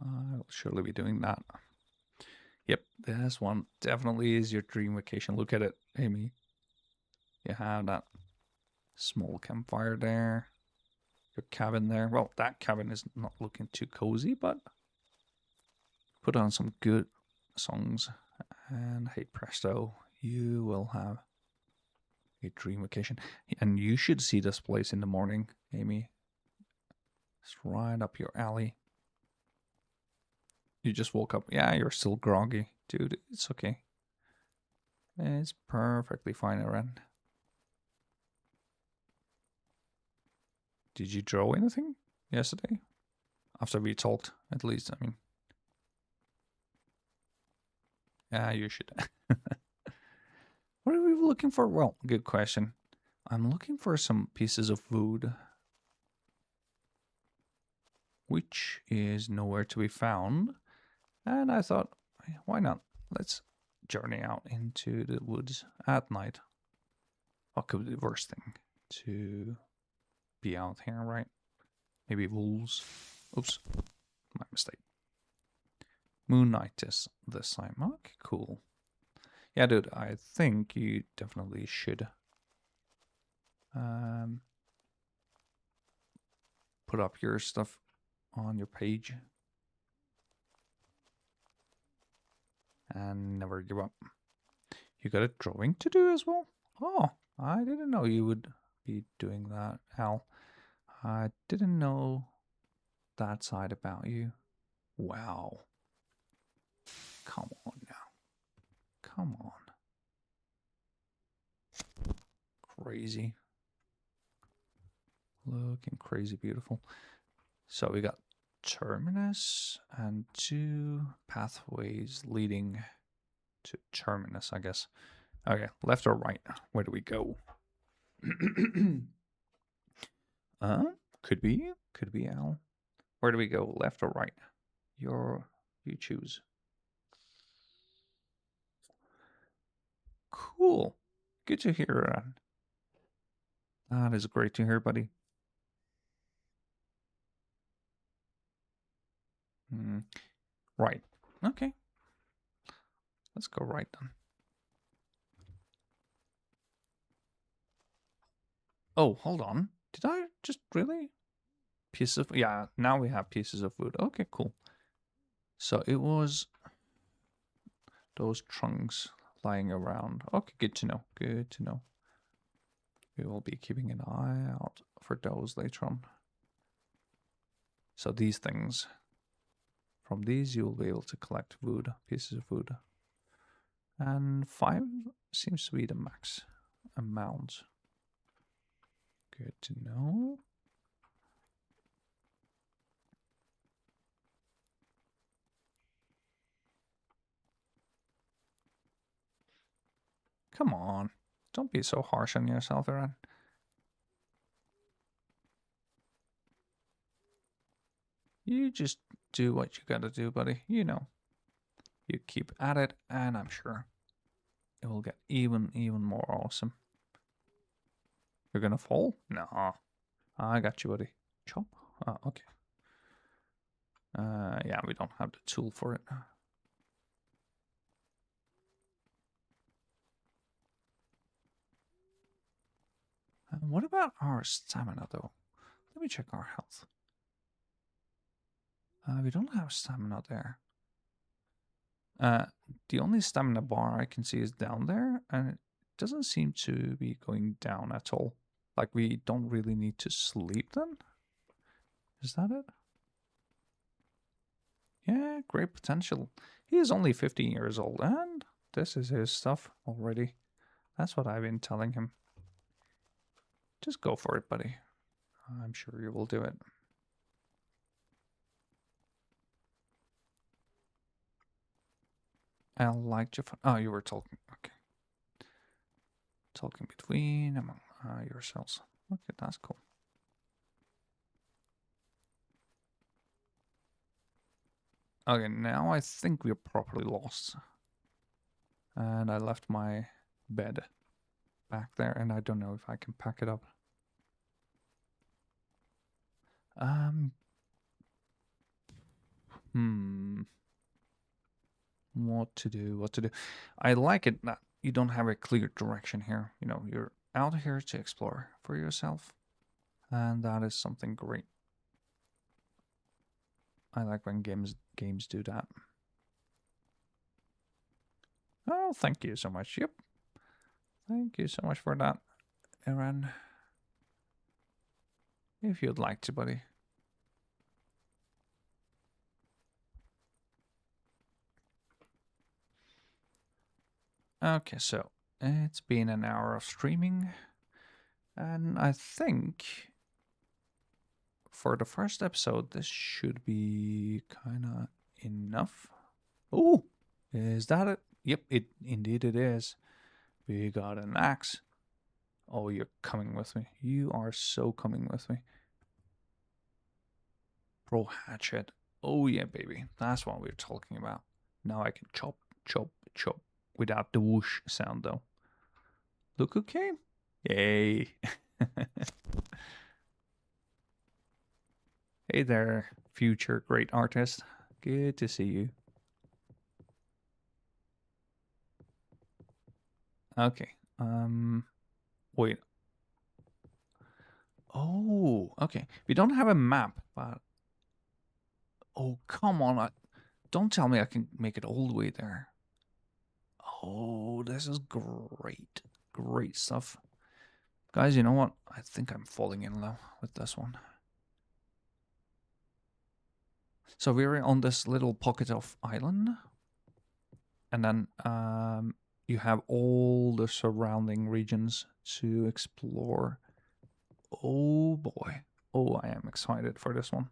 I will surely be doing that. Yep, this one definitely is your dream vacation. Look at it, Amy. You have that small campfire there. Your cabin there. Well, that cabin is not looking too cozy, but put on some good songs. And hey presto, You will have a dream vacation. And you should see this place in the morning, Amy. It's right up your alley. You just woke up. Yeah, you're still groggy. Dude, it's okay. It's perfectly fine, Aaron. Did you draw anything yesterday? After we talked, at least, I mean. Yeah, you should. What are we looking for? Well, good question. I'm looking for some pieces of wood, which is nowhere to be found. And I thought, why not? Let's journey out into the woods at night. What could be the worst thing? To be out here, right? Maybe wolves. Oops, my mistake. Moon Knight this time. Okay, cool. Yeah, dude, I think you definitely should put up your stuff on your page. And never give up. You got a drawing to do as well? Oh, I didn't know you would be doing that, Al. I didn't know that side about you. Wow. Come on now. Come on. Crazy. Looking crazy beautiful. So we got Terminus and 2 pathways leading to Terminus, I guess. Okay, left or right? Where do we go? Could be Al. Where do we go? Left or right? You choose. Cool. Good to hear that. That is great to hear, buddy. Right. Okay. Let's go right then. Oh, hold on. Did I just really? Pieces of... Yeah, now we have pieces of wood. Okay, cool. So it was those trunks lying around. Okay, good to know. Good to know. We will be keeping an eye out for those later on. So these things, from these you will be able to collect wood, pieces of wood. And 5 seems to be the max amount. Good to know. Come on. Don't be so harsh on yourself, Aaron. You just do what you gotta do, buddy. You know. You keep at it, and I'm sure it will get even more awesome. You're gonna fall? No. I got you, buddy. Chop? Oh, okay. Yeah, we don't have the tool for it. What about our stamina, though? Let me check our health. We don't have stamina there. The only stamina bar I can see is down there, and it doesn't seem to be going down at all. Like, we don't really need to sleep then? Is that it? Yeah, great potential. He is only 15 years old, and this is his stuff already. That's what I've been telling him. Just go for it, buddy. I'm sure you will do it. I like your... Oh, you were talking. Okay. Talking between among yourselves. Okay, that's cool. Okay, now I think we're properly lost. And I left my bed back there, and I don't know if I can pack it up. What to do? I like it that you don't have a clear direction here. You know, you're out here to explore for yourself, and that is something great. I like when games do that. Oh, thank you so much. Yep, Thank you so much for that, Aaron. If you'd like to, buddy. Okay, so it's been an hour of streaming, and I think for the first episode, this should be kind of enough. Oh, is that it? Yep, indeed it is. We got an axe. Oh, you're coming with me. You are so coming with me. Pro hatchet. Oh yeah, baby. That's what we're talking about. Now I can chop, chop, chop without the whoosh sound though. Look who came. Yay. Hey there, future great artist. Good to see you. Okay. Wait. Oh, okay. We don't have a map, but oh, come on. Don't tell me I can make it all the way there. Oh, this is great. Great stuff. Guys, you know what? I think I'm falling in love with this one. So we're on this little pocket of island. And then you have all the surrounding regions to explore. Oh boy. Oh, I am excited for this one.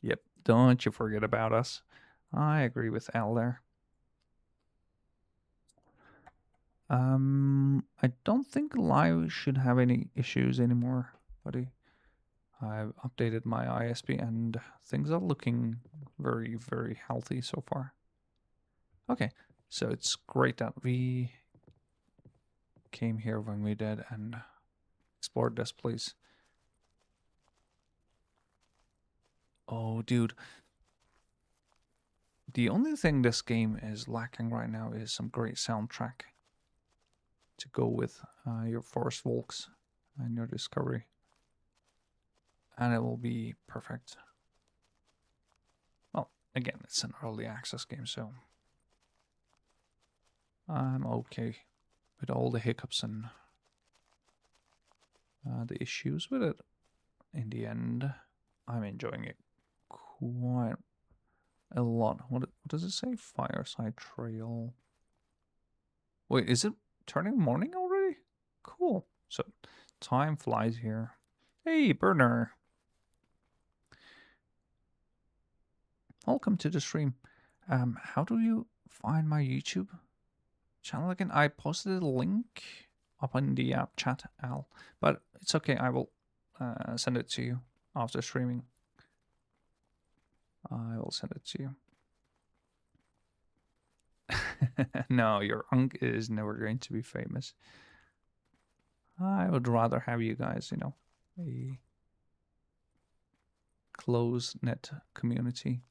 Yep, don't you forget about us. I agree with Al there. I don't think live should have any issues anymore, buddy. I've updated my ISP and things are looking very, very healthy so far. Okay, so it's great that we came here when we did and explored this place. Oh, dude. The only thing this game is lacking right now is some great soundtrack to go with your forest walks and your discovery. And it will be perfect. Well, again, it's an early access game, so I'm okay with all the hiccups and the issues with it. In the end, I'm enjoying it quite a lot. What does it say? Fireside Trail. Wait, is it turning morning already? Cool. So time flies here. Hey, Burner. Welcome to the stream. How do you find my YouTube channel again? I posted a link up in the chat, Al, but it's okay. I will send it to you after streaming. I will send it to you. No, your unk is never going to be famous. I would rather have you guys, you know, a close-knit community.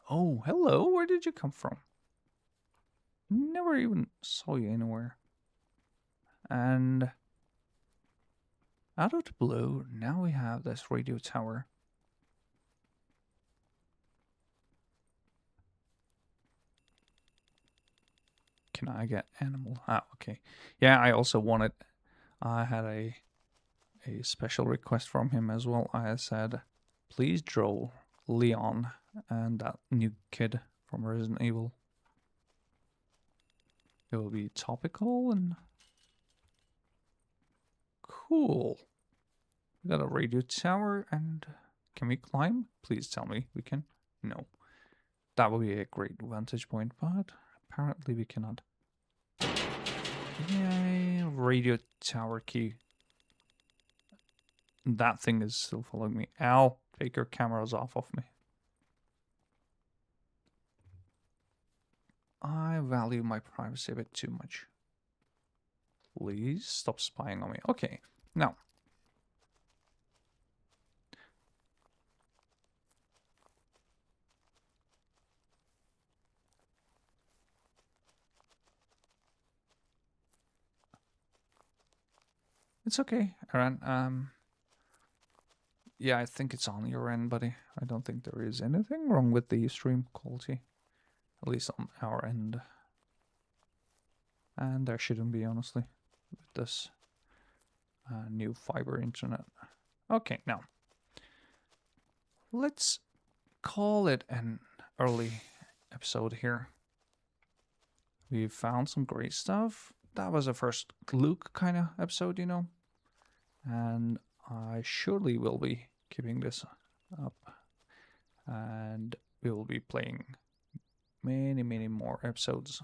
Oh, hello. Where did you come from? Never even saw you anywhere. And out of the blue, now we have this radio tower. Can I get animal? Ah, okay. Yeah, I also wanted... I had a special request from him as well. I said, please draw Leon and that new kid from Resident Evil. It will be topical and cool. We got a radio tower and can we climb? Please tell me we can. No. That would be a great vantage point, but apparently we cannot. Yay, radio tower key. That thing is still following me. Al, take your cameras off of me. I value my privacy a bit too much. Please stop spying on me. Okay, now. It's okay, Aaron. Yeah, I think it's on your end, buddy. I don't think there is anything wrong with the stream quality. At least on our end. And there shouldn't be, honestly, with this new fiber internet. Okay, now let's call it an early episode here. We found some great stuff. That was a first look kind of episode, you know. And I surely will be keeping this up. And we will be playing many more episodes.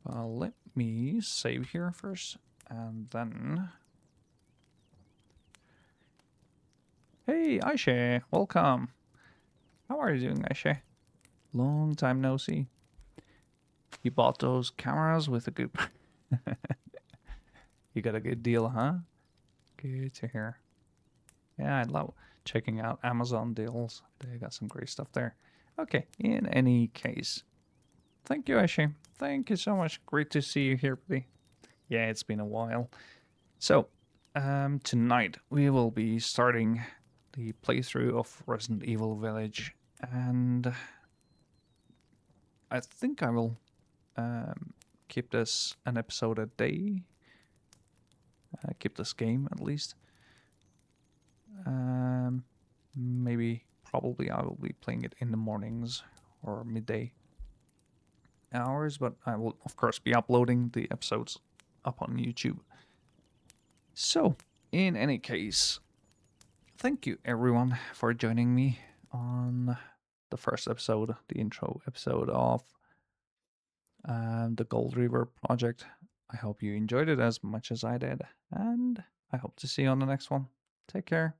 Let me save here first, and then... Hey, Aisha, welcome. How are you doing, Aisha? Long time no see. You bought those cameras with a good... You got a good deal, huh? Good to hear. Yeah, I love checking out Amazon deals. They got some great stuff there. Okay, in any case, thank you, Aisha. Thank you so much. Great to see you here, buddy. Yeah, it's been a while. So, tonight we will be starting the playthrough of Resident Evil Village, and I think I will keep this an episode a day. Keep this game at least. Maybe, probably I will be playing it in the mornings or midday hours, but I will of course be uploading the episodes up on YouTube. So, in any case, thank you everyone for joining me on the first episode, the intro episode of the Gold River project. I hope you enjoyed it as much as I did, and I hope to see you on the next one. Take care.